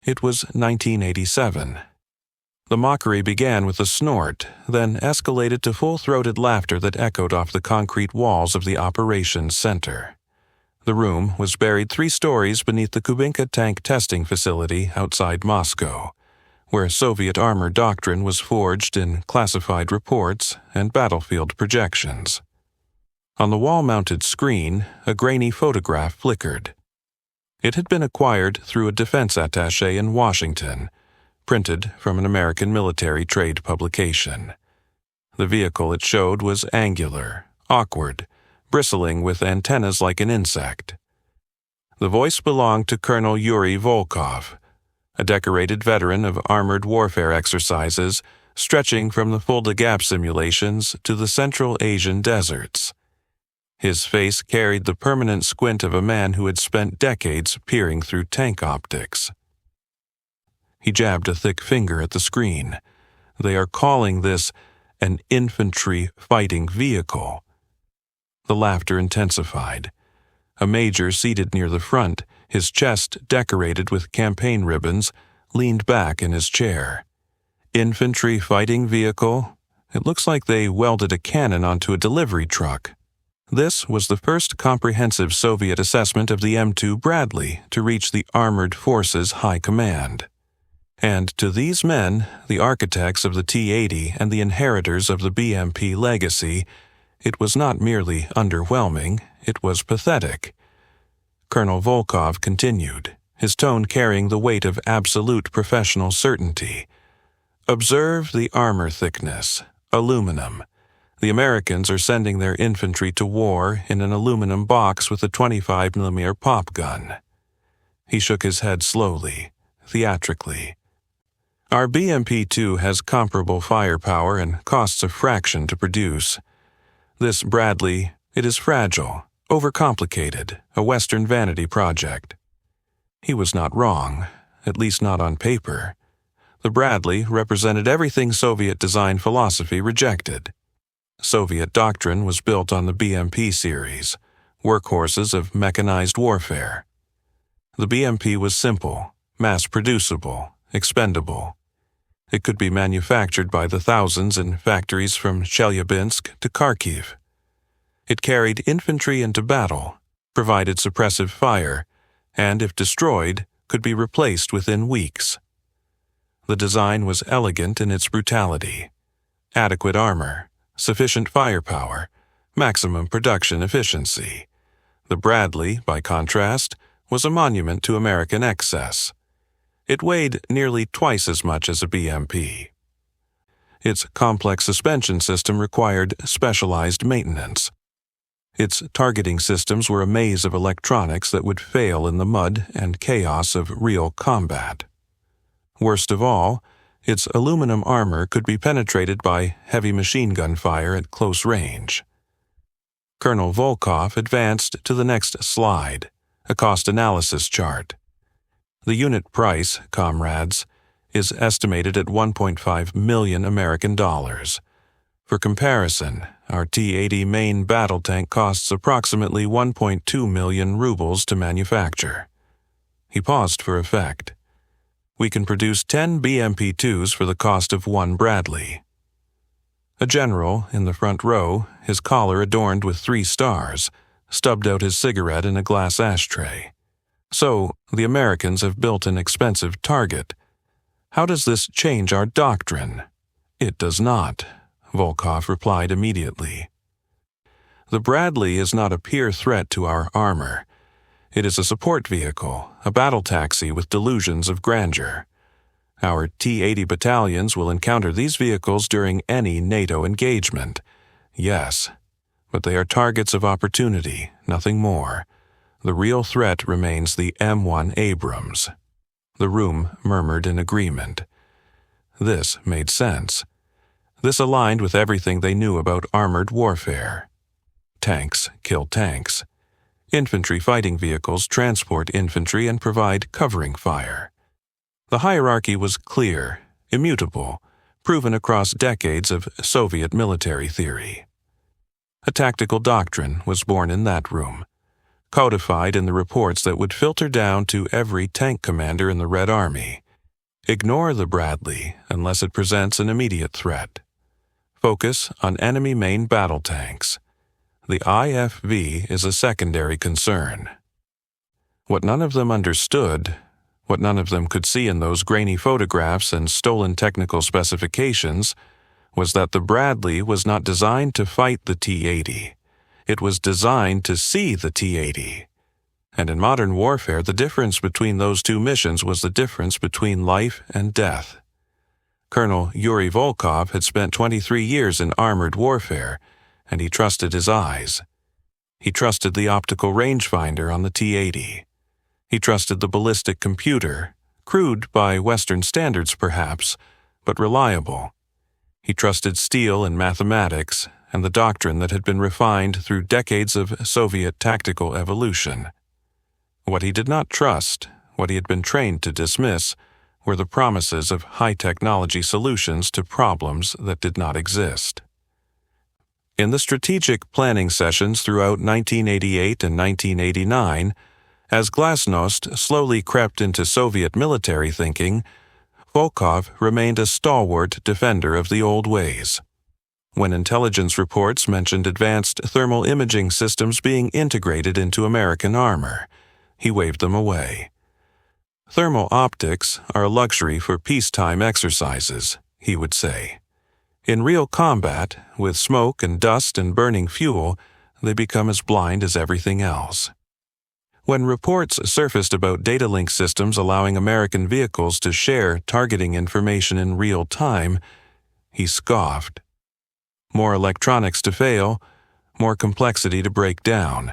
It was 1987. The mockery began with a snort, then escalated to full-throated laughter that echoed off the concrete walls of the operations center. The room was buried 3 stories beneath the Kubinka Tank Testing Facility outside Moscow, where Soviet armor doctrine was forged in classified reports and battlefield projections. On the wall-mounted screen, a grainy photograph flickered. It had been acquired through a defense attaché in Washington, printed from an American military trade publication. The vehicle it showed was angular, awkward, bristling with antennas like an insect. The voice belonged to Colonel Yuri Volkov, a decorated veteran of armored warfare exercises stretching from the Fulda Gap simulations to the Central Asian deserts. His face carried the permanent squint of a man who had spent decades peering through tank optics. He jabbed a thick finger at the screen. They are calling this an Infantry Fighting Vehicle. The laughter intensified. A major seated near the front, his chest decorated with campaign ribbons, leaned back in his chair. Infantry Fighting Vehicle? It looks like they welded a cannon onto a delivery truck. This was the first comprehensive Soviet assessment of the M2 Bradley to reach the Armored Forces High Command. And to these men, the architects of the T-80 and the inheritors of the BMP legacy, it was not merely underwhelming, it was pathetic. Colonel Volkov continued, his tone carrying the weight of absolute professional certainty. Observe the armor thickness, aluminum. The Americans are sending their infantry to war in an aluminum box with a 25mm pop gun. He shook his head slowly, theatrically. Our BMP-2 has comparable firepower and costs a fraction to produce. This Bradley, it is fragile, overcomplicated, a Western vanity project. He was not wrong, at least not on paper. The Bradley represented everything Soviet design philosophy rejected. Soviet doctrine was built on the BMP series, workhorses of mechanized warfare. The BMP was simple, mass-producible, expendable. It could be manufactured by the thousands in factories from Chelyabinsk to Kharkiv. It carried infantry into battle, provided suppressive fire, and, if destroyed, could be replaced within weeks. The design was elegant in its brutality. Adequate armor, sufficient firepower, maximum production efficiency. The Bradley, by contrast, was a monument to American excess. It weighed nearly twice as much as a BMP. Its complex suspension system required specialized maintenance. Its targeting systems were a maze of electronics that would fail in the mud and chaos of real combat. Worst of all, its aluminum armor could be penetrated by heavy machine gun fire at close range. Colonel Volkov advanced to the next slide, a cost analysis chart. The unit price, comrades, is estimated at 1.5 million American dollars. For comparison, our T-80 main battle tank costs approximately 1.2 million rubles to manufacture. He paused for effect. We can produce 10 BMP-2s for the cost of 1 Bradley. A general, in the front row, his collar adorned with 3 stars, stubbed out his cigarette in a glass ashtray. So, the Americans have built an expensive target. How does this change our doctrine? It does not, Volkov replied immediately. The Bradley is not a peer threat to our armor. It is a support vehicle, a battle taxi with delusions of grandeur. Our T-80 battalions will encounter these vehicles during any NATO engagement. Yes, but they are targets of opportunity, nothing more. The real threat remains the M1 Abrams. The room murmured in agreement. This made sense. This aligned with everything they knew about armored warfare. Tanks kill tanks. Infantry fighting vehicles transport infantry and provide covering fire. The hierarchy was clear, immutable, proven across decades of Soviet military theory. A tactical doctrine was born in that room. codified in the reports that would filter down to every tank commander in the Red Army. Ignore the Bradley unless it presents an immediate threat. Focus on enemy main battle tanks. The IFV is a secondary concern. What none of them understood, what none of them could see in those grainy photographs and stolen technical specifications, was that the Bradley was not designed to fight the T-80. It was designed to see the T-80. And in modern warfare, the difference between those two missions was the difference between life and death. Colonel Yuri Volkov had spent 23 years in armored warfare, and he trusted his eyes. He trusted the optical rangefinder on the T-80. He trusted the ballistic computer, crude by Western standards perhaps, but reliable. He trusted steel and mathematics and the doctrine that had been refined through decades of Soviet tactical evolution. What he did not trust, what he had been trained to dismiss, were the promises of high-technology solutions to problems that did not exist. In the strategic planning sessions throughout 1988 and 1989, as glasnost slowly crept into Soviet military thinking, Volkov remained a stalwart defender of the old ways. When intelligence reports mentioned advanced thermal imaging systems being integrated into American armor, he waved them away. Thermal optics are a luxury for peacetime exercises, he would say. In real combat, with smoke and dust and burning fuel, they become as blind as everything else. When reports surfaced about data link systems allowing American vehicles to share targeting information in real time, he scoffed. More electronics to fail, more complexity to break down.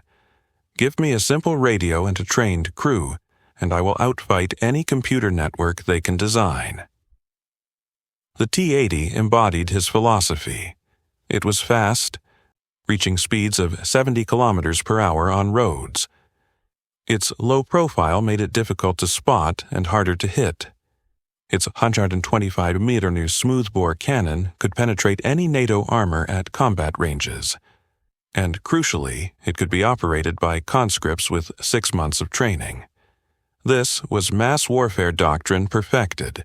Give me a simple radio and a trained crew, and I will outfight any computer network they can design. The T-80 embodied his philosophy. It was fast, reaching speeds of 70 kilometers per hour on roads. Its low profile made it difficult to spot and harder to hit. Its 125mm smoothbore cannon could penetrate any NATO armor at combat ranges. And crucially, it could be operated by conscripts with 6 months of training. This was mass warfare doctrine perfected.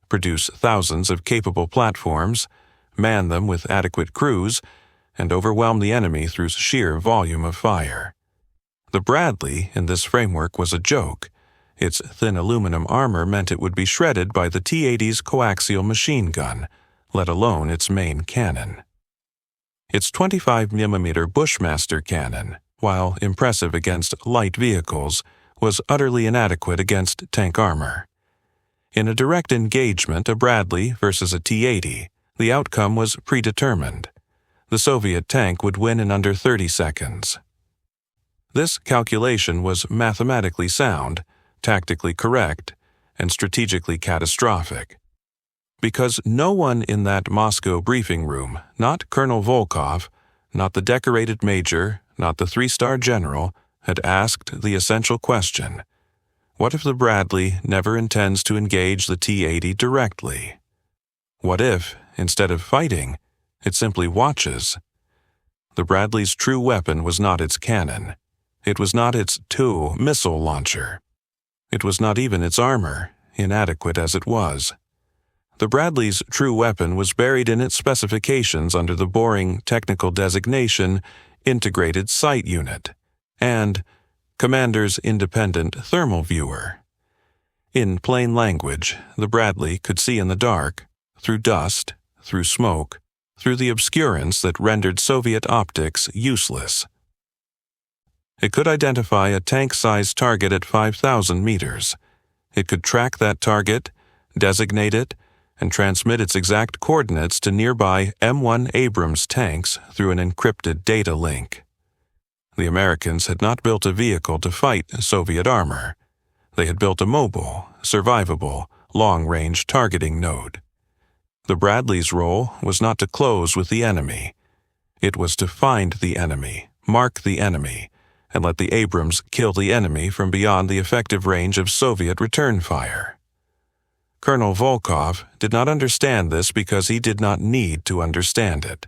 Produce thousands of capable platforms, man them with adequate crews, and overwhelm the enemy through sheer volume of fire. The Bradley in this framework was a joke. Its thin aluminum armor meant it would be shredded by the T-80's coaxial machine gun, let alone its main cannon. Its 25mm Bushmaster cannon, while impressive against light vehicles, was utterly inadequate against tank armor. In a direct engagement, a Bradley versus a T-80, the outcome was predetermined. The Soviet tank would win in under 30 seconds. This calculation was mathematically sound, tactically correct, and strategically catastrophic. Because no one in that Moscow briefing room, not Colonel Volkov, not the decorated major, not the 3-star general, had asked the essential question: what if the Bradley never intends to engage the T-80 directly? What if, instead of fighting, it simply watches? The Bradley's true weapon was not its cannon. It was not its TOW missile launcher. It was not even its armor, inadequate as it was. The Bradley's true weapon was buried in its specifications under the boring technical designation Integrated Sight Unit and Commander's Independent Thermal Viewer. In plain language, the Bradley could see in the dark, through dust, through smoke, through the obscurance that rendered Soviet optics useless. It could identify a tank-sized target at 5,000 meters. It could track that target, designate it, and transmit its exact coordinates to nearby M1 Abrams tanks through an encrypted data link. The Americans had not built a vehicle to fight Soviet armor. They had built a mobile, survivable, long-range targeting node. The Bradley's role was not to close with the enemy. It was to find the enemy, mark the enemy, and let the Abrams kill the enemy from beyond the effective range of Soviet return fire. Colonel Volkov did not understand this because he did not need to understand it.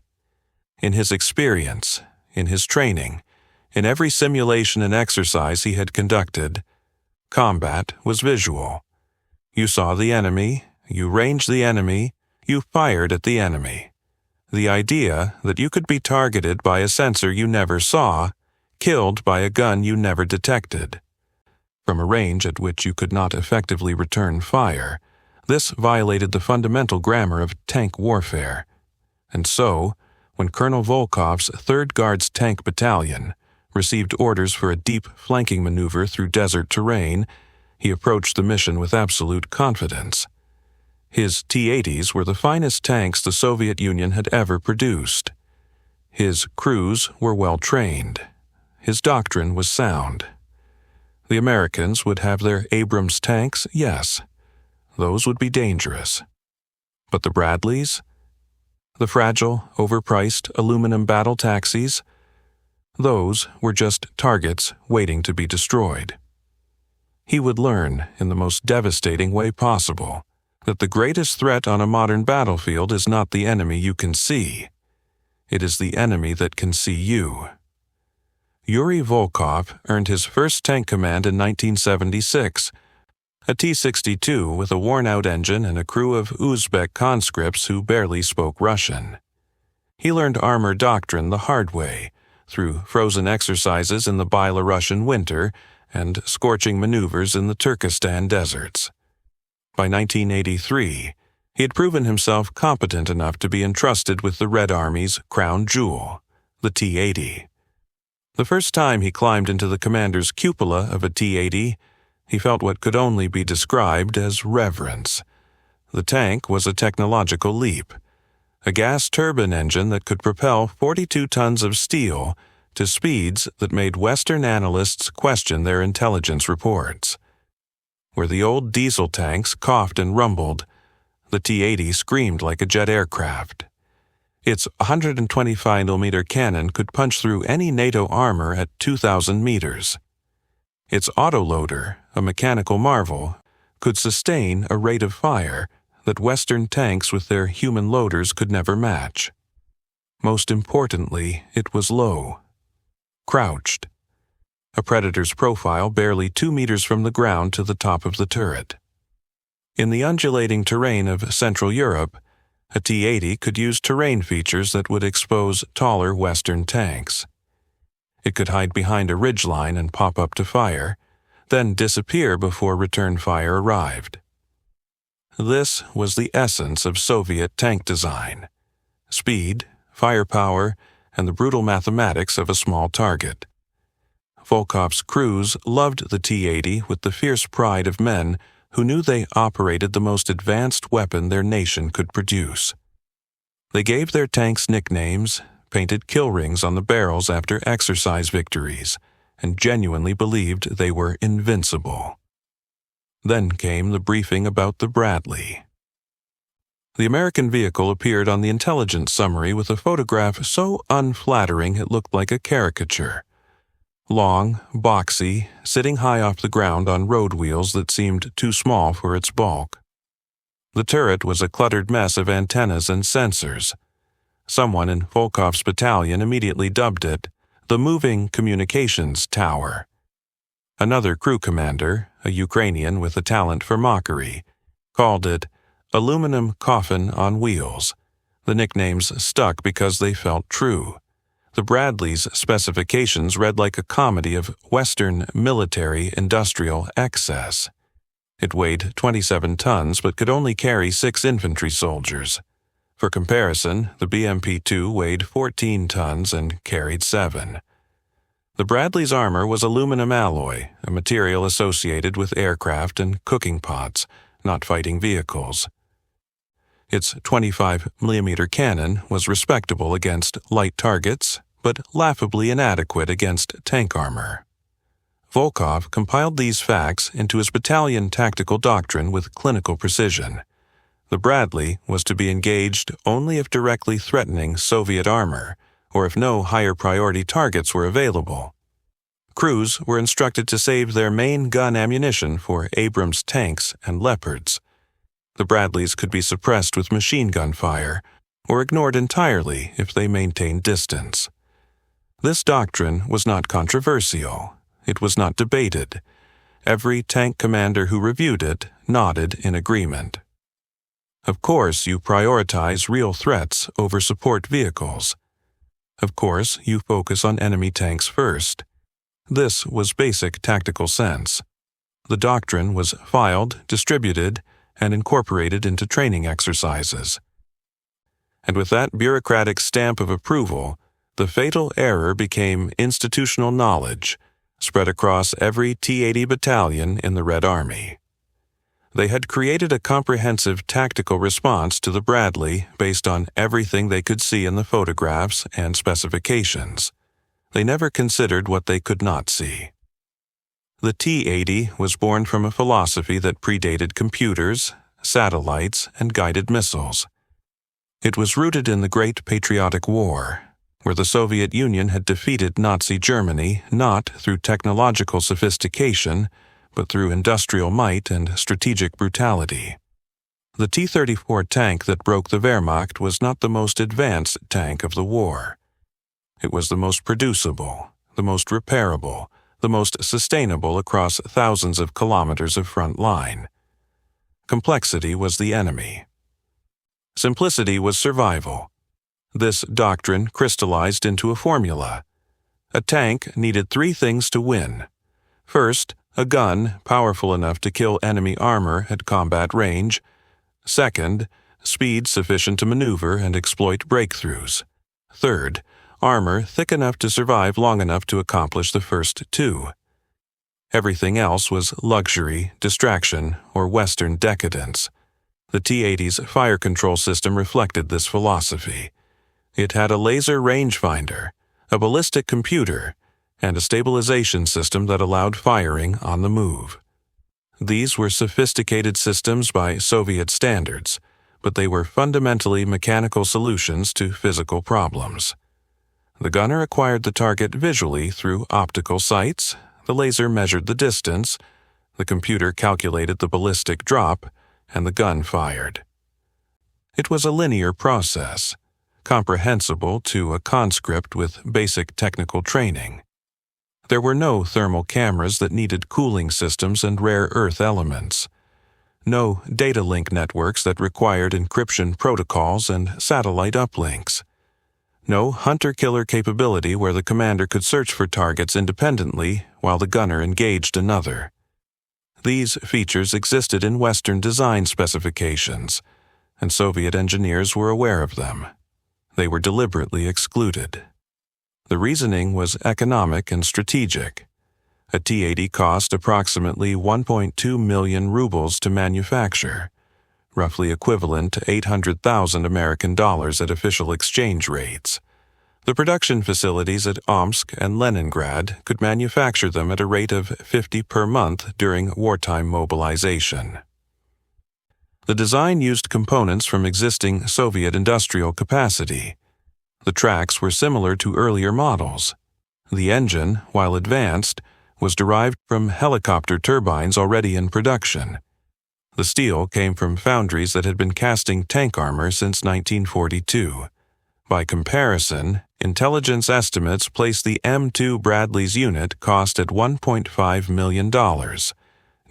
In his experience, in his training, In every simulation and exercise he had conducted, combat was visual. You saw the enemy, you ranged the enemy, you fired at the enemy. The idea that you could be targeted by a sensor you never saw, killed by a gun you never detected. From a range at which you could not effectively return fire, this violated the fundamental grammar of tank warfare. And so, when Colonel Volkov's 3rd Guards Tank Battalion received orders for a deep flanking maneuver through desert terrain, he approached the mission with absolute confidence. His T-80s were the finest tanks the Soviet Union had ever produced. His crews were well trained. His doctrine was sound. The Americans would have their Abrams tanks, yes. Those would be dangerous. But the Bradleys? The fragile, overpriced aluminum battle taxis? Those were just targets waiting to be destroyed. He would learn, in the most devastating way possible, that the greatest threat on a modern battlefield is not the enemy you can see. It is the enemy that can see you. Yuri Volkov earned his first tank command in 1976, a T-62 with a worn-out engine and a crew of Uzbek conscripts who barely spoke Russian. He learned armor doctrine the hard way, through frozen exercises in the Belarusian winter and scorching maneuvers in the Turkestan deserts. By 1983, he had proven himself competent enough to be entrusted with the Red Army's crown jewel, the T-80. The first time he climbed into the commander's cupola of a T-80, he felt what could only be described as reverence. The tank was a technological leap, a gas turbine engine that could propel 42 tons of steel to speeds that made Western analysts question their intelligence reports. Where the old diesel tanks coughed and rumbled, the T-80 screamed like a jet aircraft. Its 125mm cannon could punch through any NATO armor at 2,000 meters. Its autoloader, a mechanical marvel, could sustain a rate of fire that Western tanks with their human loaders could never match. Most importantly, it was low, crouched, a Predator's profile barely 2 meters from the ground to the top of the turret. In the undulating terrain of Central Europe, a T-80 could use terrain features that would expose taller Western tanks. It could hide behind a ridgeline and pop up to fire, then disappear before return fire arrived. This was the essence of Soviet tank design: speed, firepower, and the brutal mathematics of a small target. Volkov's crews loved the T-80 with the fierce pride of men who knew they operated the most advanced weapon their nation could produce. They gave their tanks nicknames, painted kill rings on the barrels after exercise victories, and genuinely believed they were invincible. Then came the briefing about the Bradley. The American vehicle appeared on the intelligence summary with a photograph so unflattering it looked like a caricature. Long, boxy, sitting high off the ground on road wheels that seemed too small for its bulk. The turret was a cluttered mess of antennas and sensors. Someone in Volkov's battalion immediately dubbed it the Moving Communications Tower. Another crew commander, a Ukrainian with a talent for mockery, called it Aluminum Coffin on Wheels. The nicknames stuck because they felt true. The Bradley's specifications read like a comedy of Western military industrial excess. It weighed 27 tons but could only carry 6 infantry soldiers. For comparison, the BMP-2 weighed 14 tons and carried 7. The Bradley's armor was aluminum alloy, a material associated with aircraft and cooking pots, not fighting vehicles. Its 25mm cannon was respectable against light targets, but laughably inadequate against tank armor. Volkov compiled these facts into his battalion tactical doctrine with clinical precision. The Bradley was to be engaged only if directly threatening Soviet armor, or if no higher priority targets were available. Crews were instructed to save their main gun ammunition for Abrams tanks and Leopards. The Bradleys could be suppressed with machine gun fire, or ignored entirely if they maintained distance. This doctrine was not controversial. It was not debated. Every tank commander who reviewed it nodded in agreement. Of course, you prioritize real threats over support vehicles. Of course, you focus on enemy tanks first. This was basic tactical sense. The doctrine was filed, distributed, and incorporated into training exercises. And with that bureaucratic stamp of approval, the fatal error became institutional knowledge, spread across every T-80 battalion in the Red Army. They had created a comprehensive tactical response to the Bradley based on everything they could see in the photographs and specifications. They never considered what they could not see. The T-80 was born from a philosophy that predated computers, satellites, and guided missiles. It was rooted in the Great Patriotic War, where the Soviet Union had defeated Nazi Germany not through technological sophistication, but through industrial might and strategic brutality. The T-34 tank that broke the Wehrmacht was not the most advanced tank of the war. It was the most producible, the most repairable, the most sustainable across thousands of kilometers of front line. Complexity was the enemy. Simplicity was survival. This doctrine crystallized into a formula. A tank needed three things to win. First, a gun powerful enough to kill enemy armor at combat range. Second, speed sufficient to maneuver and exploit breakthroughs. Third, armor thick enough to survive long enough to accomplish the first two. Everything else was luxury, distraction, or Western decadence. The T-80's fire control system reflected this philosophy. It had a laser rangefinder, a ballistic computer, and a stabilization system that allowed firing on the move. These were sophisticated systems by Soviet standards, but they were fundamentally mechanical solutions to physical problems. The gunner acquired the target visually through optical sights, the laser measured the distance, the computer calculated the ballistic drop, and the gun fired. It was a linear process, comprehensible to a conscript with basic technical training. There were no thermal cameras that needed cooling systems and rare earth elements. No data link networks that required encryption protocols and satellite uplinks. No hunter-killer capability where the commander could search for targets independently while the gunner engaged another. These features existed in Western design specifications, and Soviet engineers were aware of them. They were deliberately excluded. The reasoning was economic and strategic. A T-80 cost approximately 1.2 million rubles to manufacture, roughly equivalent to 800,000 American dollars at official exchange rates. The production facilities at Omsk and Leningrad could manufacture them at a rate of 50 per month during wartime mobilization. The design used components from existing Soviet industrial capacity. The tracks were similar to earlier models. The engine, while advanced, was derived from helicopter turbines already in production. The steel came from foundries that had been casting tank armor since 1942. By comparison, intelligence estimates place the M2 Bradley's unit cost at $1.5 million,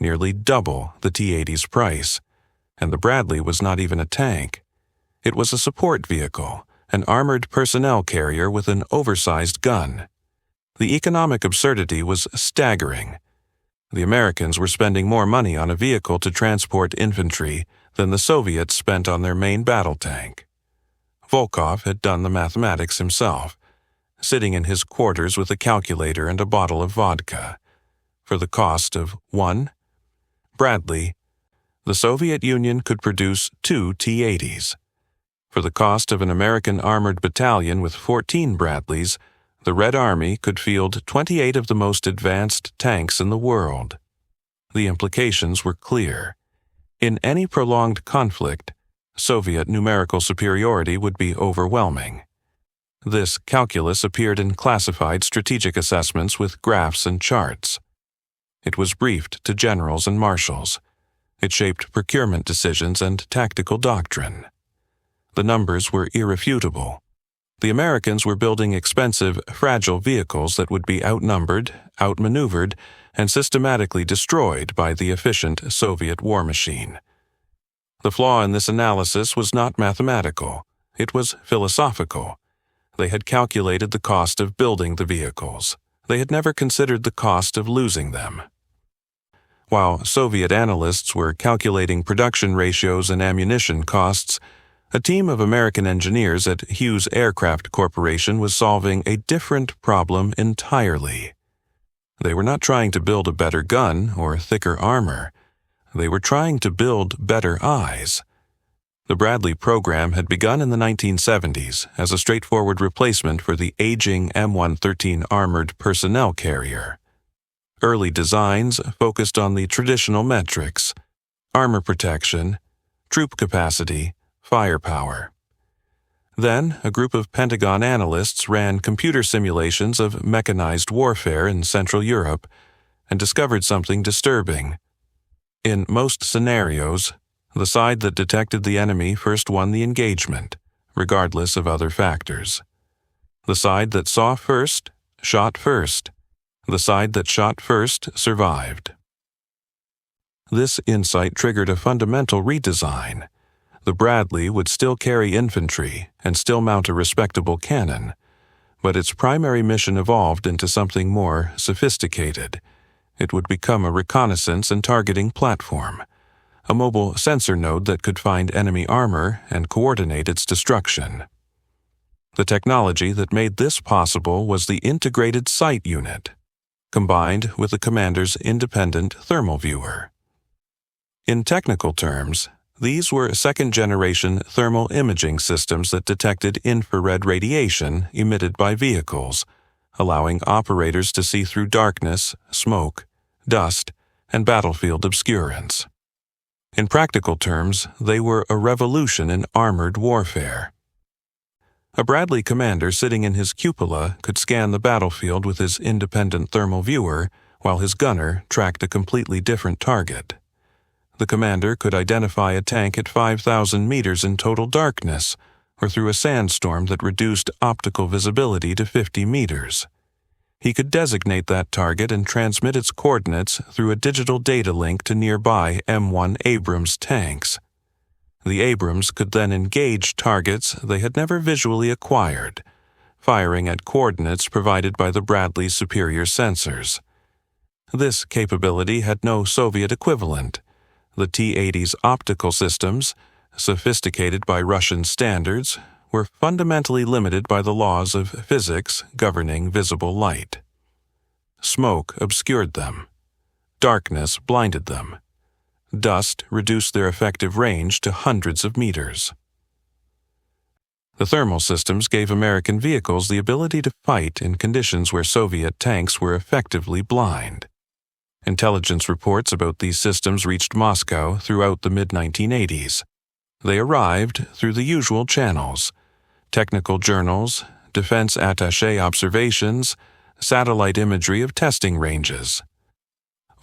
nearly double the T-80's price. And the Bradley was not even a tank. It was a support vehicle, an armored personnel carrier with an oversized gun. The economic absurdity was staggering. The Americans were spending more money on a vehicle to transport infantry than the Soviets spent on their main battle tank. Volkov had done the mathematics himself, sitting in his quarters with a calculator and a bottle of vodka. For the cost of one Bradley, the Soviet Union could produce 2 T-80s. For the cost of an American armored battalion with 14 Bradleys, the Red Army could field 28 of the most advanced tanks in the world. The implications were clear. In any prolonged conflict, Soviet numerical superiority would be overwhelming. This calculus appeared in classified strategic assessments with graphs and charts. It was briefed to generals and marshals. It shaped procurement decisions and tactical doctrine. The numbers were irrefutable. The Americans were building expensive, fragile vehicles that would be outnumbered, outmaneuvered, and systematically destroyed by the efficient Soviet war machine. The flaw in this analysis was not mathematical, it was philosophical. They had calculated the cost of building the vehicles. They had never considered the cost of losing them. While Soviet analysts were calculating production ratios and ammunition costs, a team of American engineers at Hughes Aircraft Corporation was solving a different problem entirely. They were not trying to build a better gun or thicker armor. They were trying to build better eyes. The Bradley program had begun in the 1970s as a straightforward replacement for the aging M113 armored personnel carrier. Early designs focused on the traditional metrics: armor protection, troop capacity, firepower. Then, a group of Pentagon analysts ran computer simulations of mechanized warfare in Central Europe and discovered something disturbing. In most scenarios, the side that detected the enemy first won the engagement, regardless of other factors. The side that saw first, shot first. The side that shot first survived. This insight triggered a fundamental redesign. The Bradley would still carry infantry and still mount a respectable cannon, but its primary mission evolved into something more sophisticated. It would become a reconnaissance and targeting platform, a mobile sensor node that could find enemy armor and coordinate its destruction. The technology that made this possible was the Integrated Sight Unit, combined with the commander's independent thermal viewer. In technical terms, these were second-generation thermal imaging systems that detected infrared radiation emitted by vehicles, allowing operators to see through darkness, smoke, dust, and battlefield obscurance. In practical terms, they were a revolution in armored warfare. A Bradley commander sitting in his cupola could scan the battlefield with his independent thermal viewer while his gunner tracked a completely different target. The commander could identify a tank at 5,000 meters in total darkness or through a sandstorm that reduced optical visibility to 50 meters. He could designate that target and transmit its coordinates through a digital data link to nearby M1 Abrams tanks. The Abrams could then engage targets they had never visually acquired, firing at coordinates provided by the Bradley's superior sensors. This capability had no Soviet equivalent. The T-80s optical systems, sophisticated by Russian standards, were fundamentally limited by the laws of physics governing visible light. Smoke obscured them. Darkness blinded them. Dust reduced their effective range to hundreds of meters. The thermal systems gave American vehicles the ability to fight in conditions where Soviet tanks were effectively blind. Intelligence reports about these systems reached Moscow throughout the mid-1980s. They arrived through the usual channels: technical journals, defense attaché observations, satellite imagery of testing ranges.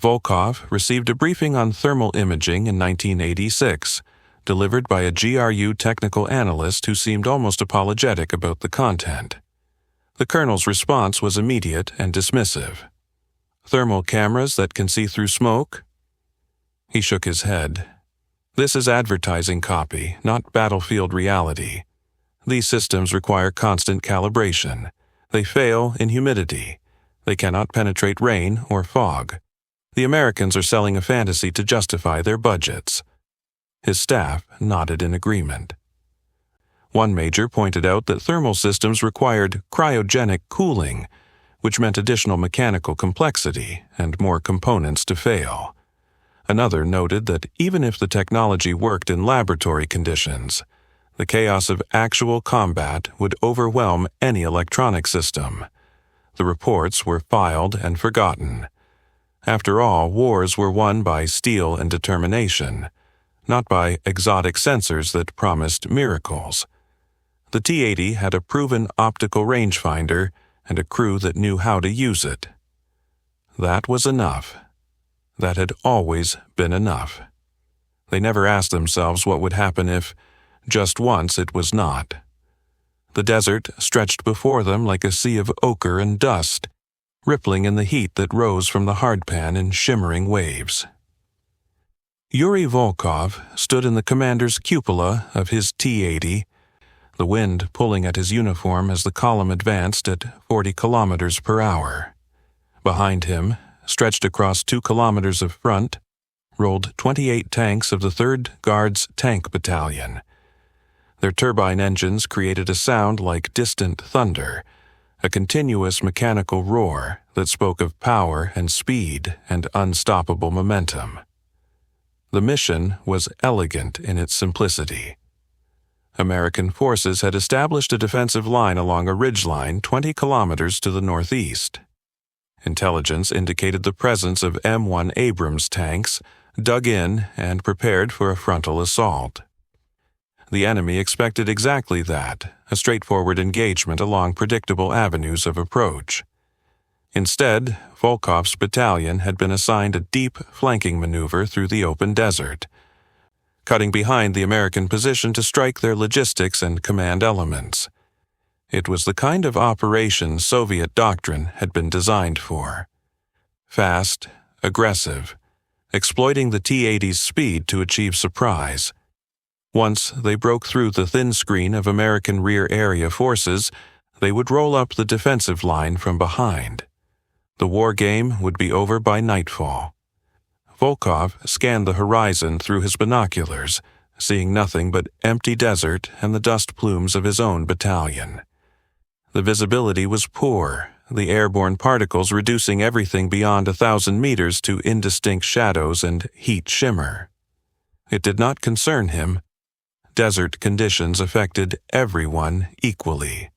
Volkov received a briefing on thermal imaging in 1986, delivered by a GRU technical analyst who seemed almost apologetic about the content. The colonel's response was immediate and dismissive. "Thermal cameras that can see through smoke?" He shook his head. "This is advertising copy, not battlefield reality. These systems require constant calibration. They fail in humidity. They cannot penetrate rain or fog. The Americans are selling a fantasy to justify their budgets." His staff nodded in agreement. One major pointed out that thermal systems required cryogenic cooling, which meant additional mechanical complexity and more components to fail. Another noted that even if the technology worked in laboratory conditions, the chaos of actual combat would overwhelm any electronic system. The reports were filed and forgotten. After all, wars were won by steel and determination, not by exotic sensors that promised miracles. The T-80 had a proven optical rangefinder and a crew that knew how to use it. That was enough. That had always been enough. They never asked themselves what would happen if, just once, it was not. The desert stretched before them like a sea of ochre and dust, rippling in the heat that rose from the hardpan in shimmering waves. Yuri Volkov stood in the commander's cupola of his T-80, the wind pulling at his uniform as the column advanced at 40 kilometers per hour. Behind him, stretched across 2 kilometers of front, rolled 28 tanks of the 3rd Guards Tank Battalion. Their turbine engines created a sound like distant thunder, a continuous mechanical roar that spoke of power and speed and unstoppable momentum. The mission was elegant in its simplicity. American forces had established a defensive line along a ridgeline 20 kilometers to the northeast. Intelligence indicated the presence of M1 Abrams tanks dug in and prepared for a frontal assault. The enemy expected exactly that, a straightforward engagement along predictable avenues of approach. Instead, Volkov's battalion had been assigned a deep flanking maneuver through the open desert, cutting behind the American position to strike their logistics and command elements. It was the kind of operation Soviet doctrine had been designed for. Fast, aggressive, exploiting the T-80s' speed to achieve surprise. Once they broke through the thin screen of American rear area forces, they would roll up the defensive line from behind. The war game would be over by nightfall. Volkov scanned the horizon through his binoculars, seeing nothing but empty desert and the dust plumes of his own battalion. The visibility was poor, the airborne particles reducing everything beyond 1,000 meters to indistinct shadows and heat shimmer. It did not concern him. Desert conditions affected everyone equally.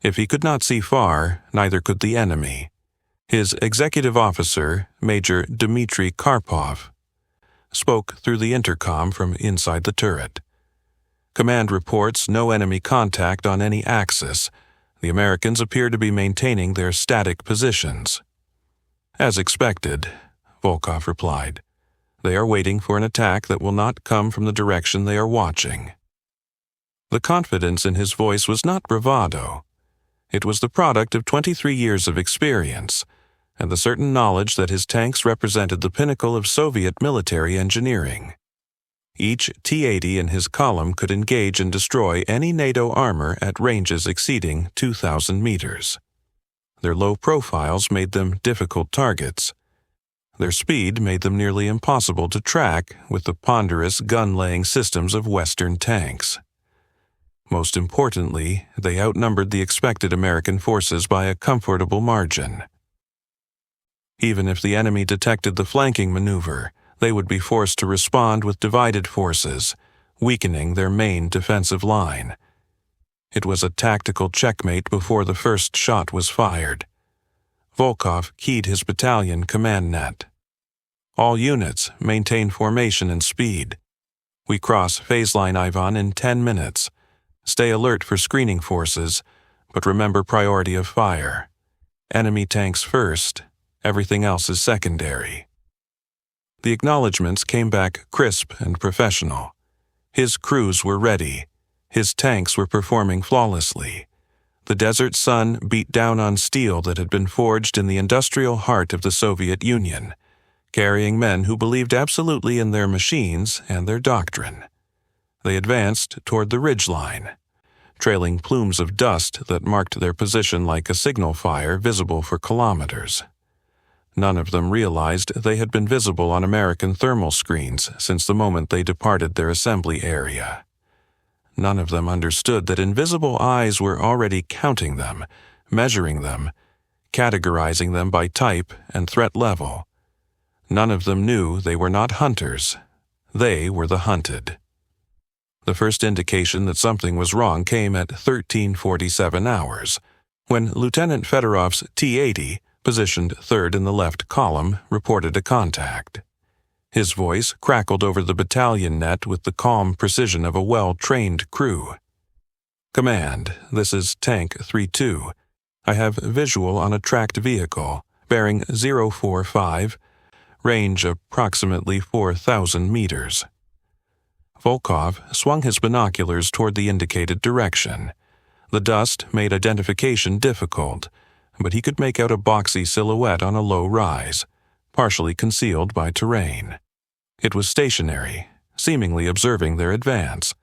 If he could not see far, neither could the enemy. His executive officer, Major Dmitry Karpov, spoke through the intercom from inside the turret. Command reports no enemy contact on any axis. The Americans appear to be maintaining their static positions. As expected, Volkov replied. They are waiting for an attack that will not come from the direction they are watching. The confidence in his voice was not bravado. It was the product of 23 years of experience, and the certain knowledge that his tanks represented the pinnacle of Soviet military engineering. Each T-80 in his column could engage and destroy any NATO armor at ranges exceeding 2,000 meters. Their low profiles made them difficult targets. Their speed made them nearly impossible to track with the ponderous gun-laying systems of Western tanks. Most importantly, they outnumbered the expected American forces by a comfortable margin. Even if the enemy detected the flanking maneuver, they would be forced to respond with divided forces, weakening their main defensive line. It was a tactical checkmate before the first shot was fired. Volkov keyed his battalion command net. All units maintain formation and speed. We cross phase line Ivan in 10 minutes. Stay alert for screening forces, but remember priority of fire. Enemy tanks first, everything else is secondary. The acknowledgments came back crisp and professional. His crews were ready. His tanks were performing flawlessly. The desert sun beat down on steel that had been forged in the industrial heart of the Soviet Union, carrying men who believed absolutely in their machines and their doctrine. They advanced toward the ridgeline, trailing plumes of dust that marked their position like a signal fire visible for kilometers. None of them realized they had been visible on American thermal screens since the moment they departed their assembly area. None of them understood that invisible eyes were already counting them, measuring them, categorizing them by type and threat level. None of them knew they were not hunters. They were the hunted. The first indication that something was wrong came at 13:47 hours, when Lieutenant Fedorov's T-80, positioned third in the left column, reported a contact. His voice crackled over the battalion net with the calm precision of a well-trained crew. Command, this is Tank 3-2. I have visual on a tracked vehicle, bearing 045, range approximately 4,000 meters. Volkov swung his binoculars toward the indicated direction. The dust made identification difficult, but he could make out a boxy silhouette on a low rise, partially concealed by terrain. It was stationary, seemingly observing their advance.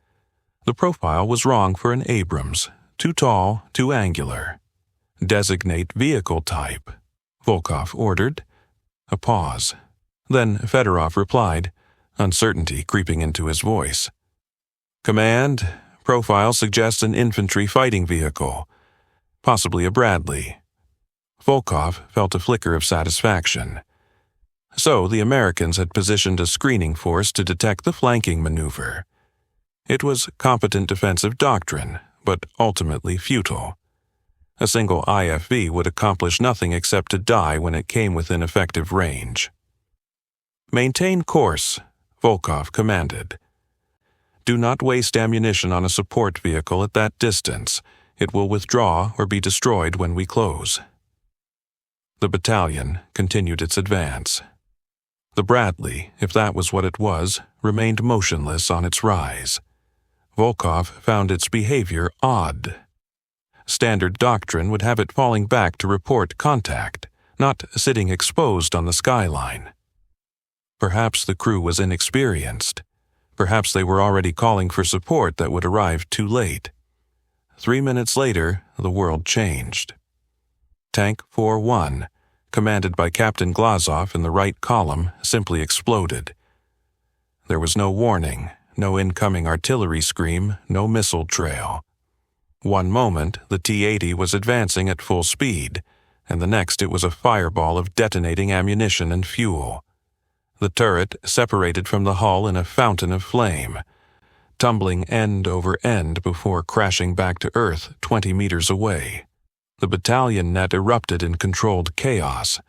The profile was wrong for an Abrams, too tall, too angular. "Designate vehicle type," Volkov ordered. A pause. Then Fedorov replied, uncertainty creeping into his voice. "Command, profile suggests an infantry fighting vehicle, possibly a Bradley." Volkov felt a flicker of satisfaction. So the Americans had positioned a screening force to detect the flanking maneuver. It was competent defensive doctrine, but ultimately futile. A single IFV would accomplish nothing except to die when it came within effective range. "Maintain course," Volkov commanded. "Do not waste ammunition on a support vehicle at that distance. It will withdraw or be destroyed when we close." The battalion continued its advance. The Bradley, if that was what it was, remained motionless on its rise. Volkov found its behavior odd. Standard doctrine would have it falling back to report contact, not sitting exposed on the skyline. Perhaps the crew was inexperienced. Perhaps they were already calling for support that would arrive too late. 3 minutes later, the world changed. Tank 4-1, commanded by Captain Glazov in the right column, simply exploded. There was no warning, no incoming artillery scream, no missile trail. One moment, the T-80 was advancing at full speed, and the next it was a fireball of detonating ammunition and fuel. The turret separated from the hull in a fountain of flame, tumbling end over end before crashing back to Earth 20 meters away. The battalion net erupted in controlled chaos.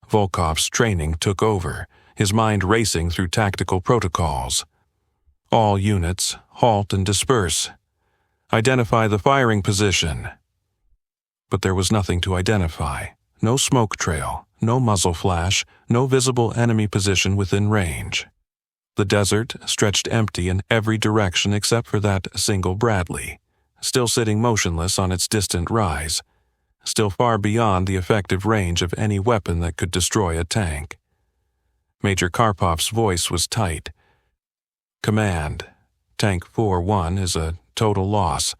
Volkov's training took over, his mind racing through tactical protocols. All units, halt and disperse. Identify the firing position. But there was nothing to identify. No smoke trail, no muzzle flash, no visible enemy position within range. The desert stretched empty in every direction except for that single Bradley, still sitting motionless on its distant rise, still far beyond the effective range of any weapon that could destroy a tank. Major Karpov's voice was tight. "Command, Tank 4-1 is a total loss.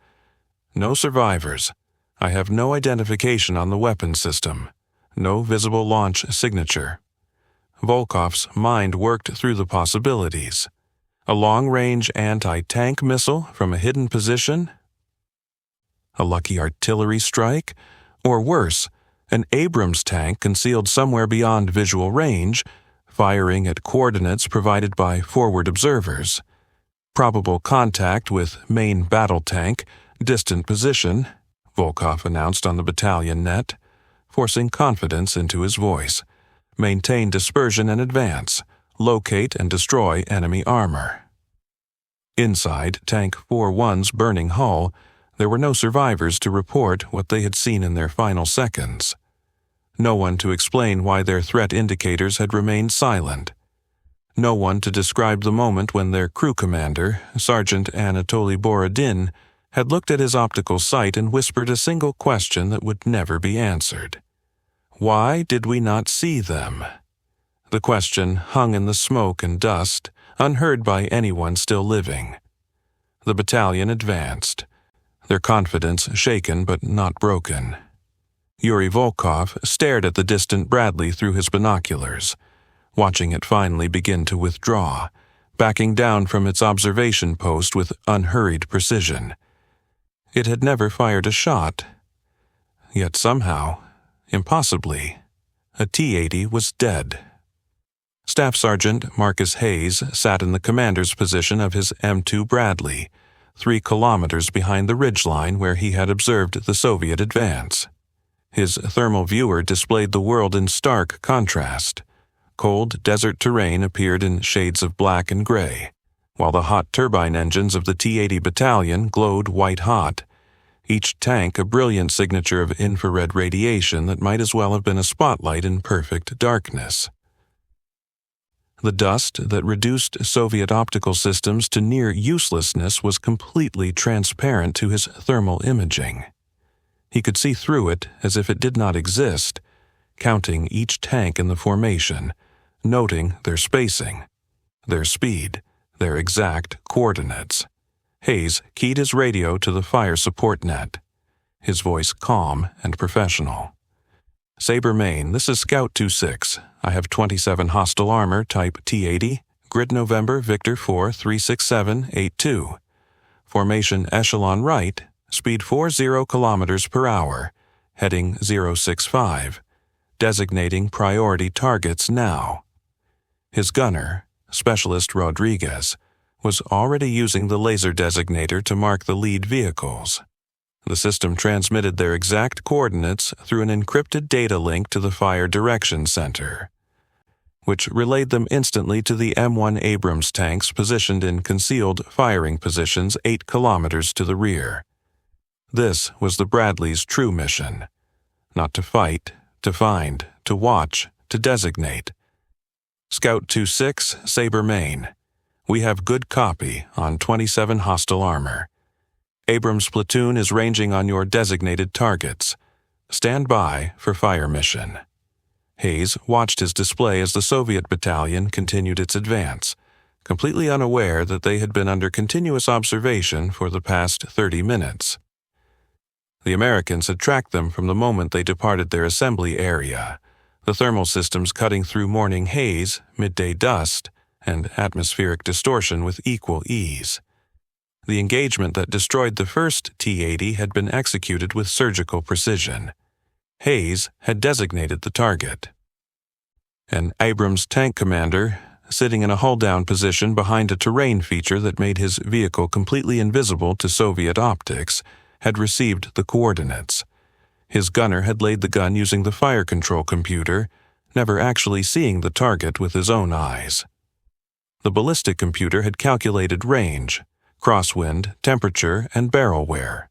No survivors. I have no identification on the weapon system. No visible launch signature." Volkov's mind worked through the possibilities. A long-range anti-tank missile from a hidden position? A lucky artillery strike? Or worse, an Abrams tank concealed somewhere beyond visual range, firing at coordinates provided by forward observers. Probable contact with main battle tank, distant position, Volkov announced on the battalion net, forcing confidence into his voice. Maintain dispersion and advance. Locate and destroy enemy armor. Inside Tank 4-1's burning hull, there were no survivors to report what they had seen in their final seconds. No one to explain why their threat indicators had remained silent. No one to describe the moment when their crew commander, Sergeant Anatoly Borodin, had looked at his optical sight and whispered a single question that would never be answered. Why did we not see them? The question hung in the smoke and dust, unheard by anyone still living. The battalion advanced, their confidence shaken but not broken. Yuri Volkov stared at the distant Bradley through his binoculars, watching it finally begin to withdraw, backing down from its observation post with unhurried precision. It had never fired a shot. Yet somehow, impossibly, a T-80 was dead. Staff Sergeant Marcus Hayes sat in the commander's position of his M2 Bradley, 3 kilometers behind the ridgeline where he had observed the Soviet advance. His thermal viewer displayed the world in stark contrast. Cold desert terrain appeared in shades of black and gray, while the hot turbine engines of the T-80 battalion glowed white-hot, each tank a brilliant signature of infrared radiation that might as well have been a spotlight in perfect darkness. The dust that reduced Soviet optical systems to near uselessness was completely transparent to his thermal imaging. He could see through it as if it did not exist, counting each tank in the formation, noting their spacing, their speed, their exact coordinates. Hayes keyed his radio to the fire support net, his voice calm and professional. "Sabre, Maine, this is Scout 26. I have 27 hostile armor type T-80, grid November Victor 4 36782. Formation echelon right, speed 40 kilometers per hour, heading 065. Designating priority targets now." His gunner, Specialist Rodriguez, was already using the laser designator to mark the lead vehicles. The system transmitted their exact coordinates through an encrypted data link to the Fire Direction Center, which relayed them instantly to the M1 Abrams tanks positioned in concealed firing positions 8 kilometers to the rear. This was the Bradley's true mission: not to fight, to find, to watch, to designate. "Scout 26, Sabre, Maine. We have good copy on 27 hostile armor. Abrams platoon is ranging on your designated targets. Stand by for fire mission." Hayes watched his display as the Soviet battalion continued its advance, completely unaware that they had been under continuous observation for the past 30 minutes. The Americans had tracked them from the moment they departed their assembly area, the thermal systems cutting through morning haze, midday dust, and atmospheric distortion with equal ease. The engagement that destroyed the first T-80 had been executed with surgical precision. Hayes had designated the target. An Abrams tank commander, sitting in a hull-down position behind a terrain feature that made his vehicle completely invisible to Soviet optics, had received the coordinates. His gunner had laid the gun using the fire control computer, never actually seeing the target with his own eyes. The ballistic computer had calculated range, crosswind, temperature, and barrel wear.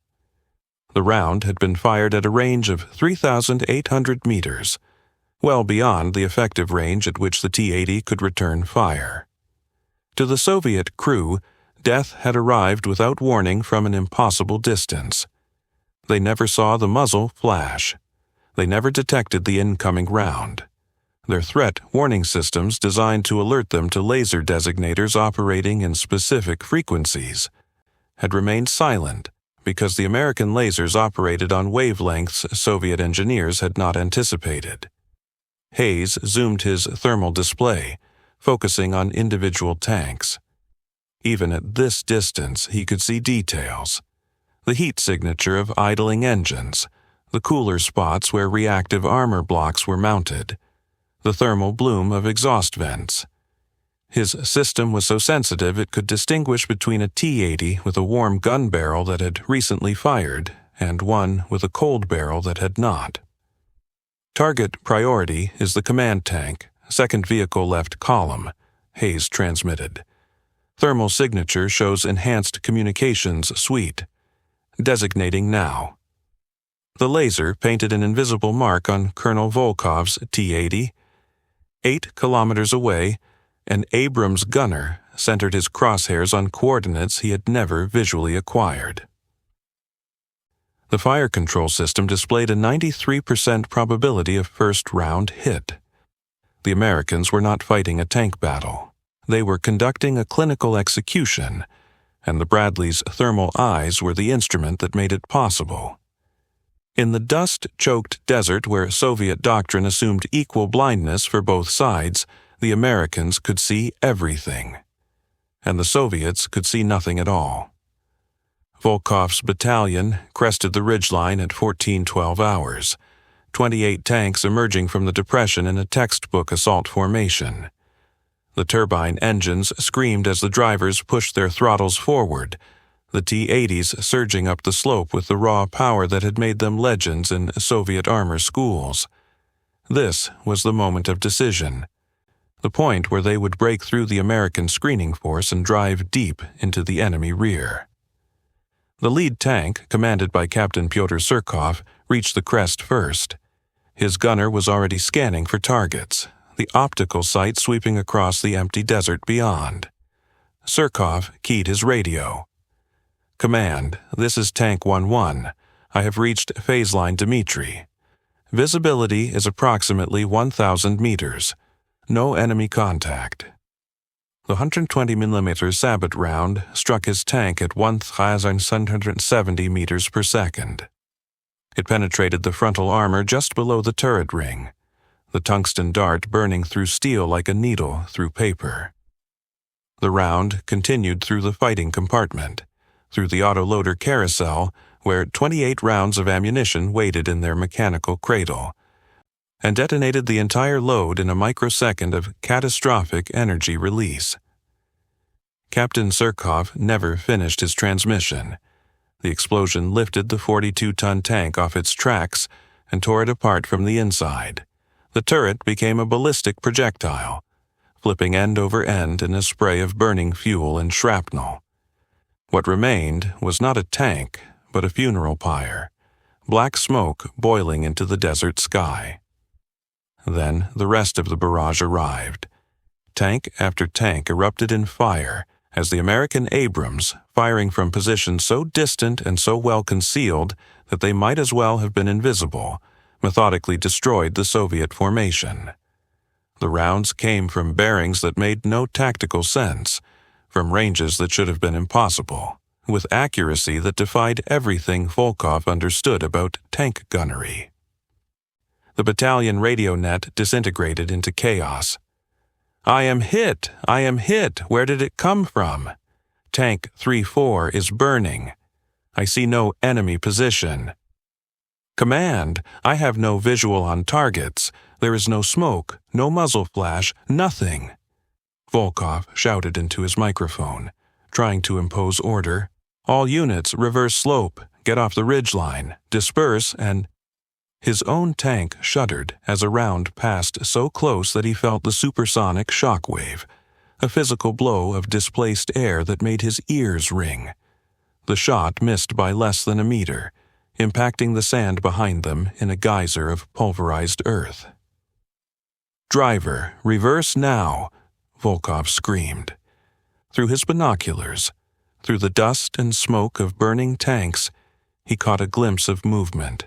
The round had been fired at a range of 3,800 meters, well beyond the effective range at which the T-80 could return fire. To the Soviet crew, death had arrived without warning from an impossible distance. They never saw the muzzle flash. They never detected the incoming round. Their threat warning systems, designed to alert them to laser designators operating in specific frequencies, had remained silent because the American lasers operated on wavelengths Soviet engineers had not anticipated. Hayes zoomed his thermal display, focusing on individual tanks. Even at this distance, he could see details: the heat signature of idling engines, the cooler spots where reactive armor blocks were mounted, the thermal bloom of exhaust vents. His system was so sensitive it could distinguish between a T-80 with a warm gun barrel that had recently fired and one with a cold barrel that had not. "Target priority is the command tank, second vehicle left column," Hayes transmitted. "Thermal signature shows enhanced communications suite. Designating now." The laser painted an invisible mark on Colonel Volkov's T-80. 8 kilometers away, an Abrams gunner centered his crosshairs on coordinates he had never visually acquired. The fire control system displayed a 93% probability of first-round hit. The Americans were not fighting a tank battle. They were conducting a clinical execution, and the Bradley's thermal eyes were the instrument that made it possible. In the dust-choked desert where Soviet doctrine assumed equal blindness for both sides, the Americans could see everything, and the Soviets could see nothing at all. Volkov's battalion crested the ridgeline at 14:12 hours, 28 tanks emerging from the depression in a textbook assault formation. The turbine engines screamed as the drivers pushed their throttles forward, the T-80s surging up the slope with the raw power that had made them legends in Soviet armor schools. This was the moment of decision, the point where they would break through the American screening force and drive deep into the enemy rear. The lead tank, commanded by Captain Pyotr Surkov, reached the crest first. His gunner was already scanning for targets. the optical sight sweeping across the empty desert beyond. Surkov keyed his radio. "Command, this is Tank 1-1. I have reached phase line Dmitry. Visibility is approximately 1,000 meters. No enemy contact." The 120mm sabot round struck his tank at 1,770 meters per second. It penetrated the frontal armor just below the turret ring, the tungsten dart burning through steel like a needle through paper. The round continued through the fighting compartment, through the autoloader carousel, where 28 rounds of ammunition waited in their mechanical cradle, and detonated the entire load in a microsecond of catastrophic energy release. Captain Surkov never finished his transmission. The explosion lifted the 42-ton tank off its tracks and tore it apart from the inside. The turret became a ballistic projectile, flipping end over end in a spray of burning fuel and shrapnel. What remained was not a tank, but a funeral pyre, black smoke boiling into the desert sky. Then the rest of the barrage arrived. Tank after tank erupted in fire as the American Abrams, firing from positions so distant and so well concealed that they might as well have been invisible, methodically destroyed the Soviet formation. The rounds came from bearings that made no tactical sense, from ranges that should have been impossible, with accuracy that defied everything Volkov understood about tank gunnery. The battalion radio net disintegrated into chaos. "I am hit! I am hit! Where did it come from? Tank 3-4 is burning. I see no enemy position. Command, I have no visual on targets. There is no smoke, no muzzle flash, nothing." Volkov shouted into his microphone, trying to impose order. "All units, reverse slope, get off the ridgeline, disperse, and—" His own tank shuddered as a round passed so close that he felt the supersonic shock wave, a physical blow of displaced air that made his ears ring. The shot missed by less than a meter, impacting the sand behind them in a geyser of pulverized earth. "Driver, reverse now!" Volkov screamed. Through his binoculars, through the dust and smoke of burning tanks, he caught a glimpse of movement.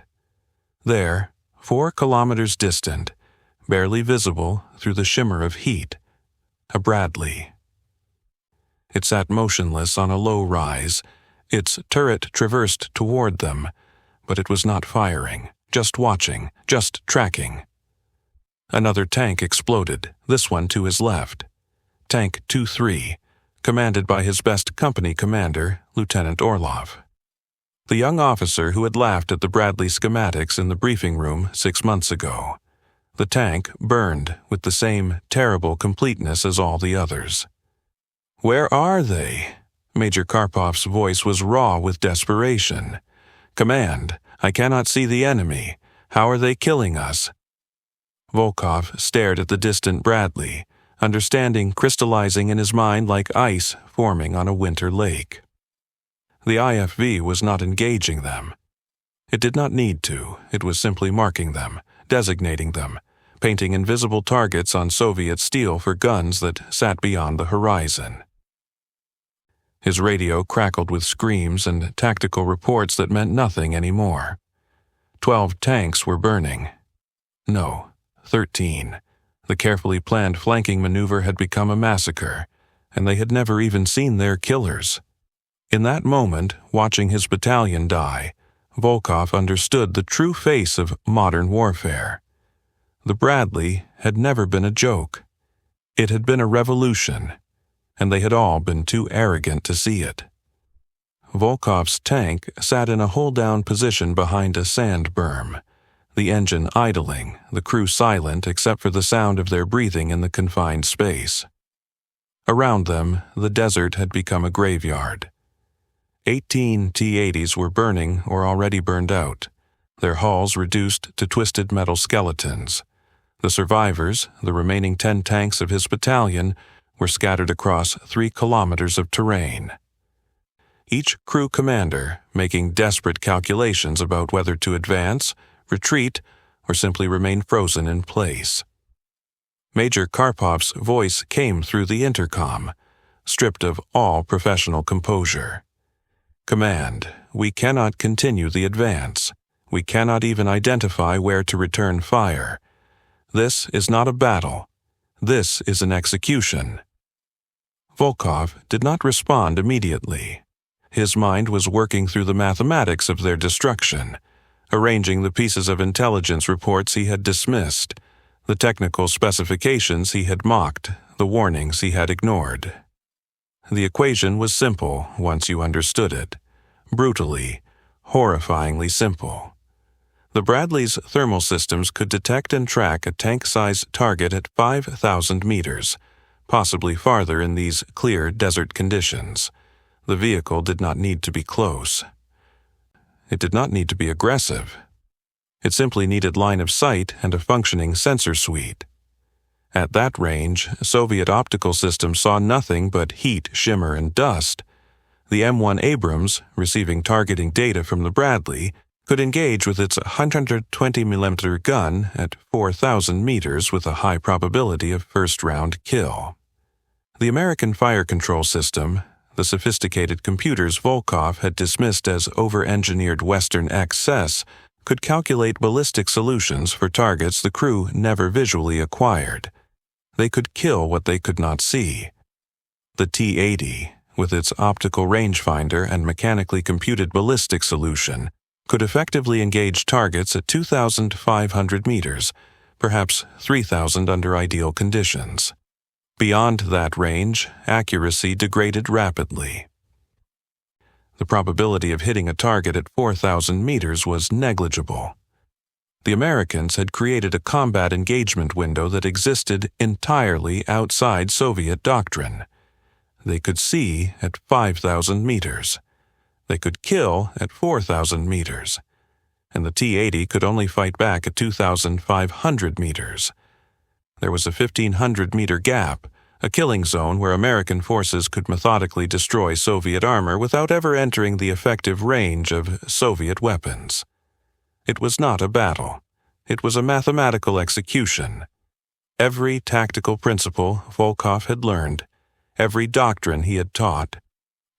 There, 4 kilometers distant, barely visible through the shimmer of heat, a Bradley. It sat motionless on a low rise. Its turret traversed toward them, but it was not firing, just watching, just tracking. Another tank exploded, this one to his left. Tank 2-3, commanded by his best company commander, Lieutenant Orlov. The young officer who had laughed at the Bradley schematics in the briefing room 6 months ago. The tank burned with the same terrible completeness as all the others. "Where are they?" Major Karpov's voice was raw with desperation. "Command, I cannot see the enemy. How are they killing us?" Volkov stared at the distant Bradley, understanding crystallizing in his mind like ice forming on a winter lake. The IFV was not engaging them. It did not need to. It was simply marking them, designating them, painting invisible targets on Soviet steel for guns that sat beyond the horizon. His radio crackled with screams and tactical reports that meant nothing anymore. 12 tanks were burning. No, 13. The carefully planned flanking maneuver had become a massacre, and they had never even seen their killers. In that moment, watching his battalion die, Volkov understood the true face of modern warfare. The Bradley had never been a joke. It had been a revolution, and they had all been too arrogant to see it. Volkov's tank sat in a hold-down position behind a sand berm, the engine idling, the crew silent except for the sound of their breathing in the confined space. Around them, the desert had become a graveyard. 18 T-80s were burning or already burned out, their hulls reduced to twisted metal skeletons. The survivors, the remaining 10 tanks of his battalion, were scattered across 3 kilometers of terrain. Each crew commander making desperate calculations about whether to advance, retreat, or simply remain frozen in place. Major Karpov's voice came through the intercom, stripped of all professional composure. "Command, we cannot continue the advance. We cannot even identify where to return fire. This is not a battle. This is an execution." Volkov did not respond immediately. His mind was working through the mathematics of their destruction, arranging the pieces of intelligence reports he had dismissed, the technical specifications he had mocked, the warnings he had ignored. The equation was simple once you understood it, brutally, horrifyingly simple. The Bradley's thermal systems could detect and track a tank-sized target at 5,000 meters, possibly farther in these clear desert conditions. The vehicle did not need to be close. It did not need to be aggressive. It simply needed line of sight and a functioning sensor suite. At that range, Soviet optical systems saw nothing but heat, shimmer, and dust. The M1 Abrams, receiving targeting data from the Bradley, could engage with its 120mm gun at 4,000 meters with a high probability of first-round kill. The American fire control system, the sophisticated computers Volkov had dismissed as over-engineered Western excess, could calculate ballistic solutions for targets the crew never visually acquired. They could kill what they could not see. The T-80, with its optical rangefinder and mechanically computed ballistic solution, could effectively engage targets at 2,500 meters, perhaps 3,000 under ideal conditions. Beyond that range, accuracy degraded rapidly. The probability of hitting a target at 4,000 meters was negligible. The Americans had created a combat engagement window that existed entirely outside Soviet doctrine. They could see at 5,000 meters. They could kill at 4,000 meters. And the T-80 could only fight back at 2,500 meters. There was a 1,500-meter gap, a killing zone where American forces could methodically destroy Soviet armor without ever entering the effective range of Soviet weapons. It was not a battle. It was a mathematical execution. Every tactical principle Volkov had learned, every doctrine he had taught,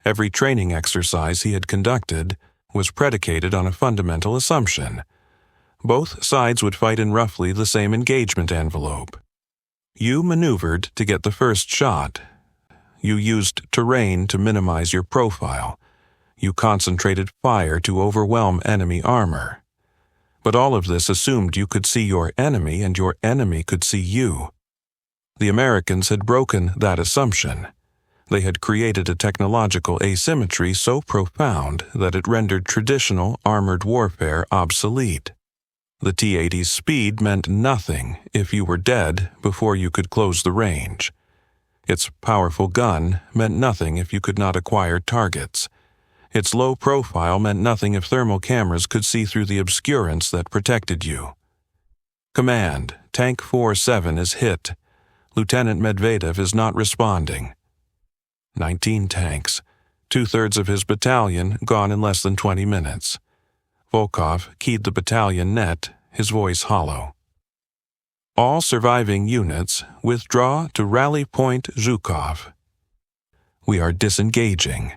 every training exercise he had conducted was predicated on a fundamental assumption. Both sides would fight in roughly the same engagement envelope. You maneuvered to get the first shot. You used terrain to minimize your profile. You concentrated fire to overwhelm enemy armor. But all of this assumed you could see your enemy and your enemy could see you. The Americans had broken that assumption. They had created a technological asymmetry so profound that it rendered traditional armored warfare obsolete. The T-80's speed meant nothing if you were dead before you could close the range. Its powerful gun meant nothing if you could not acquire targets. Its low profile meant nothing if thermal cameras could see through the obscurance that protected you. "Command, Tank 47 is hit. Lieutenant Medvedev is not responding." 19 tanks, 2/3 of his battalion gone in less than 20 minutes. Volkov keyed the battalion net, his voice hollow. "All surviving units withdraw to Rally Point Zhukov. We are disengaging."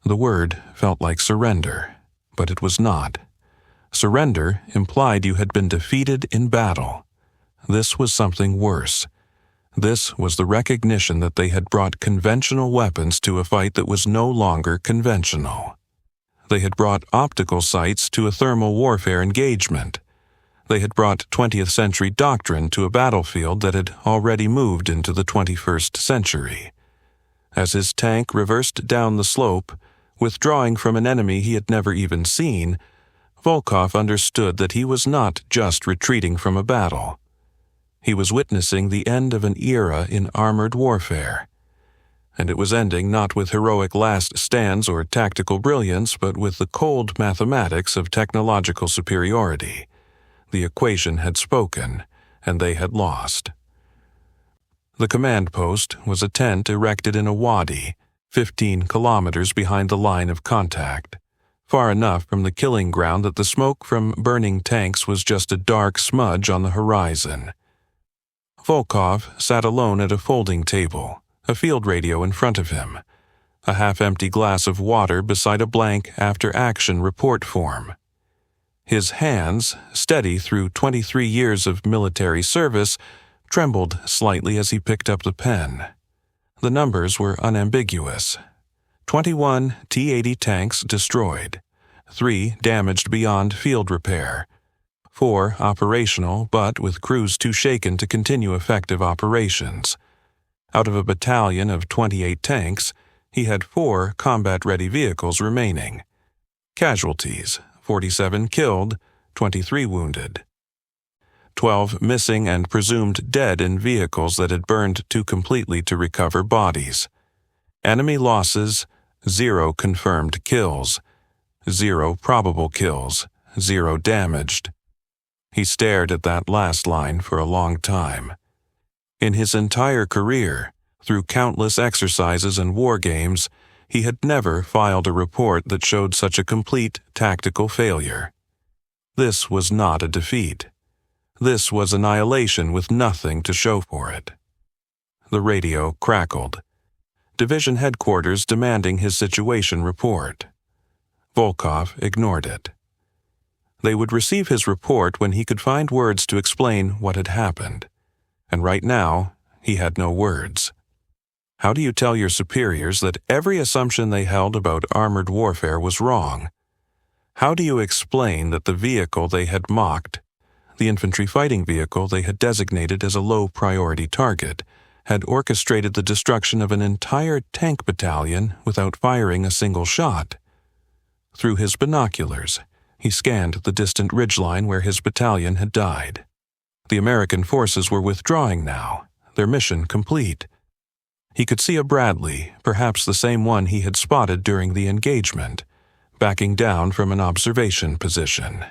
The word felt like surrender, but it was not. Surrender implied you had been defeated in battle. This was something worse. This was the recognition that they had brought conventional weapons to a fight that was no longer conventional. They had brought optical sights to a thermal warfare engagement. They had brought 20th century doctrine to a battlefield that had already moved into the 21st century. As his tank reversed down the slope, withdrawing from an enemy he had never even seen, Volkov understood that he was not just retreating from a battle. He was witnessing the end of an era in armored warfare. And it was ending not with heroic last stands or tactical brilliance, but with the cold mathematics of technological superiority. The equation had spoken, and they had lost. The command post was a tent erected in a wadi, 15 kilometers behind the line of contact, far enough from the killing ground that the smoke from burning tanks was just a dark smudge on the horizon. Volkov sat alone at a folding table, a field radio in front of him, a half-empty glass of water beside a blank after-action report form. His hands, steady through 23 years of military service, trembled slightly as he picked up the pen. The numbers were unambiguous. 21 T-80 tanks destroyed, 3 damaged beyond field repair, 4 operational but with crews too shaken to continue effective operations. Out of a battalion of 28 tanks, he had 4 combat-ready vehicles remaining. Casualties: 47 killed, 23 wounded. 12 missing and presumed dead in vehicles that had burned too completely to recover bodies. Enemy losses: 0 confirmed kills, 0 probable kills, 0 damaged. He stared at that last line for a long time. In his entire career, through countless exercises and war games, he had never filed a report that showed such a complete tactical failure. This was not a defeat. This was annihilation with nothing to show for it. The radio crackled. Division headquarters demanding his situation report. Volkov ignored it. They would receive his report when he could find words to explain what had happened. And right now, he had no words. How do you tell your superiors that every assumption they held about armored warfare was wrong? How do you explain that the vehicle they had mocked, the infantry fighting vehicle they had designated as a low-priority target, had orchestrated the destruction of an entire tank battalion without firing a single shot? Through his binoculars, he scanned the distant ridgeline where his battalion had died. The American forces were withdrawing now, their mission complete. He could see a Bradley, perhaps the same one he had spotted during the engagement, backing down from an observation position.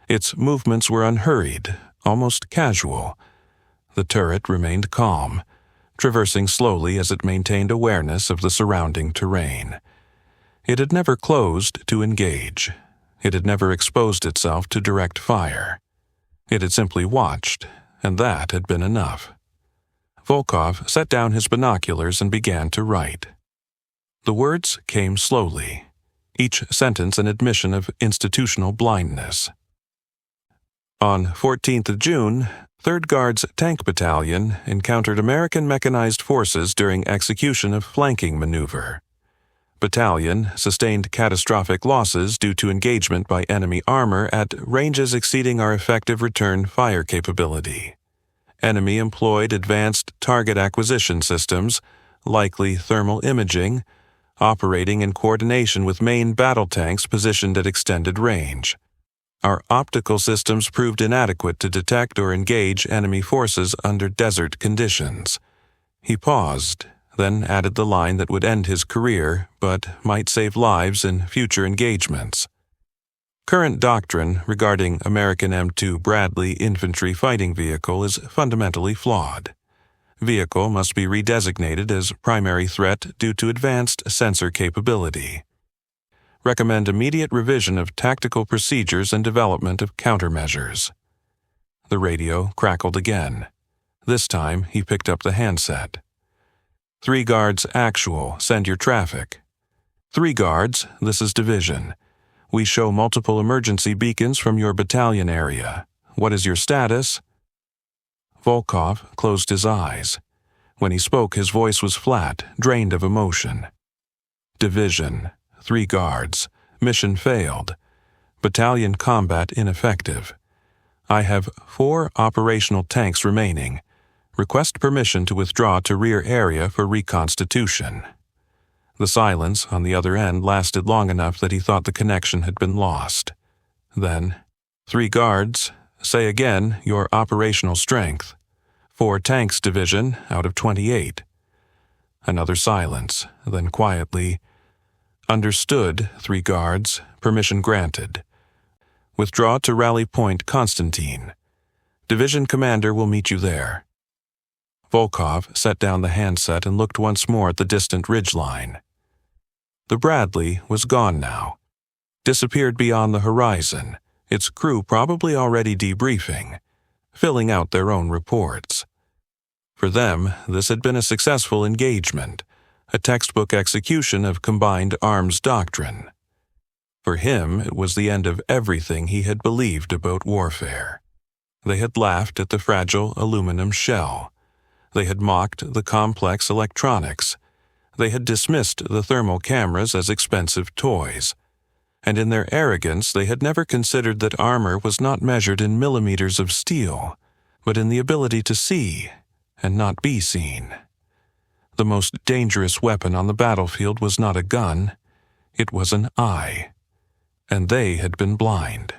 Its movements were unhurried, almost casual. The turret remained calm, traversing slowly as it maintained awareness of the surrounding terrain. It had never closed to engage. It had never exposed itself to direct fire. It had simply watched, and that had been enough. Volkov set down his binoculars and began to write. The words came slowly, each sentence an admission of institutional blindness. On 14th of June, 3rd Guards Tank Battalion encountered American mechanized forces during execution of flanking maneuver. Battalion sustained catastrophic losses due to engagement by enemy armor at ranges exceeding our effective return fire capability. Enemy employed advanced target acquisition systems, likely thermal imaging, operating in coordination with main battle tanks positioned at extended range. Our optical systems proved inadequate to detect or engage enemy forces under desert conditions. He paused, then added the line that would end his career, but might save lives in future engagements. Current doctrine regarding American M2 Bradley Infantry Fighting Vehicle is fundamentally flawed. Vehicle must be redesignated as primary threat due to advanced sensor capability. Recommend immediate revision of tactical procedures and development of countermeasures. The radio crackled again. This time he picked up the handset. 3 Guards Actual, send your traffic. 3 Guards, this is Division. We show multiple emergency beacons from your battalion area. What is your status? Volkov closed his eyes. When he spoke, his voice was flat, drained of emotion. Division, 3 Guards. Mission failed. Battalion combat ineffective. I have 4 operational tanks remaining. Request permission to withdraw to rear area for reconstitution. The silence on the other end lasted long enough that he thought the connection had been lost. Then, 3 Guards, say again your operational strength. 4 tanks, Division, out of 28. Another silence, then quietly, understood, 3 Guards, permission granted. Withdraw to Rally Point Constantine. Division commander will meet you there. Volkov set down the handset and looked once more at the distant ridgeline. The Bradley was gone now, disappeared beyond the horizon, its crew probably already debriefing, filling out their own reports. For them, this had been a successful engagement, a textbook execution of combined arms doctrine. For him, it was the end of everything he had believed about warfare. They had laughed at the fragile aluminum shell. They had mocked the complex electronics. They had dismissed the thermal cameras as expensive toys. And in their arrogance, they had never considered that armor was not measured in millimeters of steel, but in the ability to see and not be seen. The most dangerous weapon on the battlefield was not a gun, it was an eye. And they had been blind.